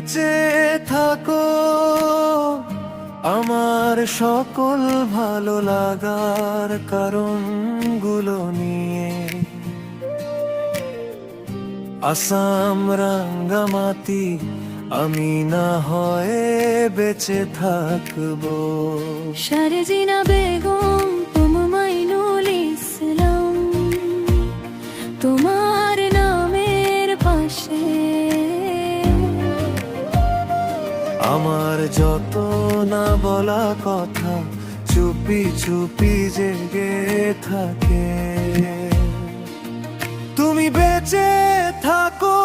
বেঁচে থাকো আমার সকল ভালো লাগার কারণগুলো নিয়ে। আসাম রাঙ্গামাটি আমি না হয় বেঁচে থাকবো। শারজিনা বেগম মাইনুল ইসলাম তোমার নামের পাশে আমার যত না বলা কথা চুপি চুপি জেগে থাকে। তুমি বেঁচে থাকো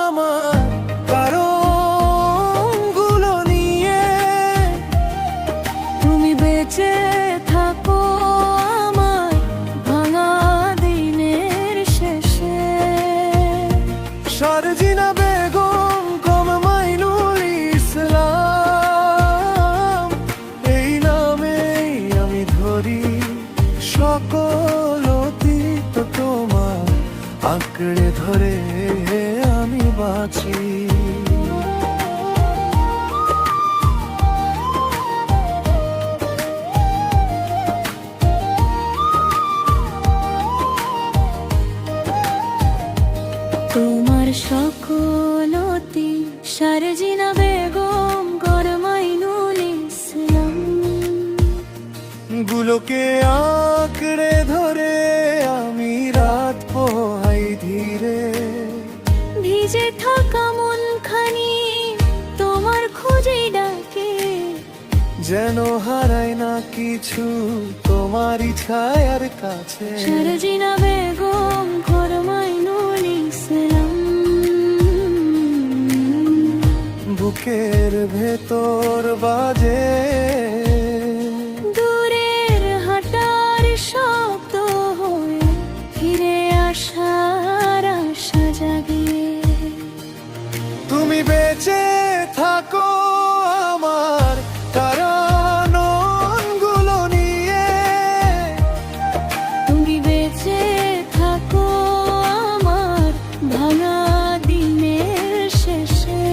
আমার কারণগুলো নিয়ে। তুমি বেঁচে থাকো আমার ভাঙা দিনের শেষে। শারজিনা বেগম মাইনুল ইসলাম এই নামেই আমি ধরি সকল অতীত তোমার আঁকড়ে ধরে আমি বাঁচি। তোমার সকলতি শারজিনা বেগম মাইনুল ইসলাম গুলোকে আঁকড়ে ধরে আমি রাত পোহাই ধীরে। ভিজে থাকা মনখানি তোমার খোঁজে ডাকে, যেন হারাই না কিছু তোমারই ছায়ার কাছে। শারজিনা বেগম মাইনুল ইসলাম বুকের ভেতর বাজে দূরের হাঁটার শব্দ হয়ে ফিরে আসার আশা জাগে। তুমি বেঁচে থাকো আমার কারণগুলো নিয়ে। তুমি বেঁচে থাকো আমার ভাঙা দিনের শেষে।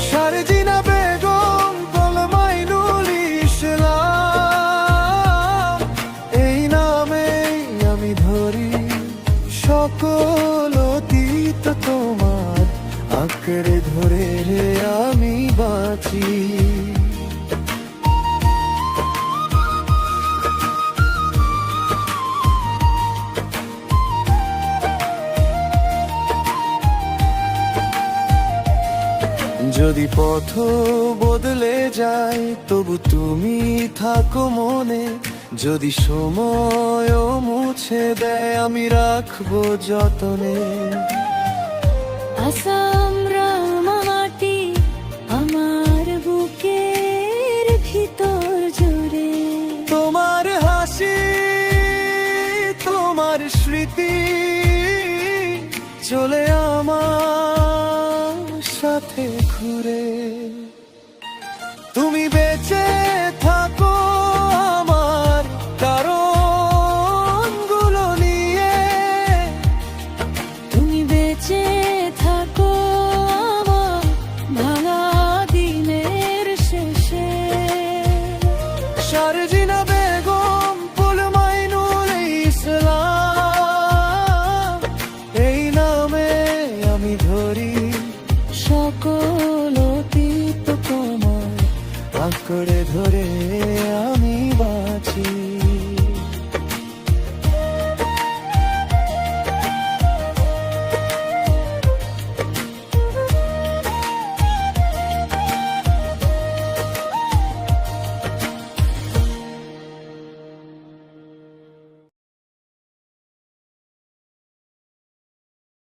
শারজিনা বেগম মাইনুল ইসলাম এই নামেই আমি ধরি সকল অতীত তোমার আঁকড়ে ধরে রে আমি বাঁচি। যদি পথ বদলে যায় তবু তুমি থাকো মনে। যদি সময়ও মুছে দেয় আমি রাখবো যতনে। আসাম রাঙ্গামাটি আমার বুকের ভিতর জুড়ে তোমার হাসি তোমার স্মৃতি চলে আমার সাথে ঘুরে। তুমি বেঁচে থাকো আমার কারণগুলো নিয়ে। তুমি বেঁচে থাকো আমার ভাঙা দিনের শেষে। শারজিনা বেগম মাইনুল ইসলাম এই নামে আমি ধরি সকল অতীত তোমার আঁকড়ে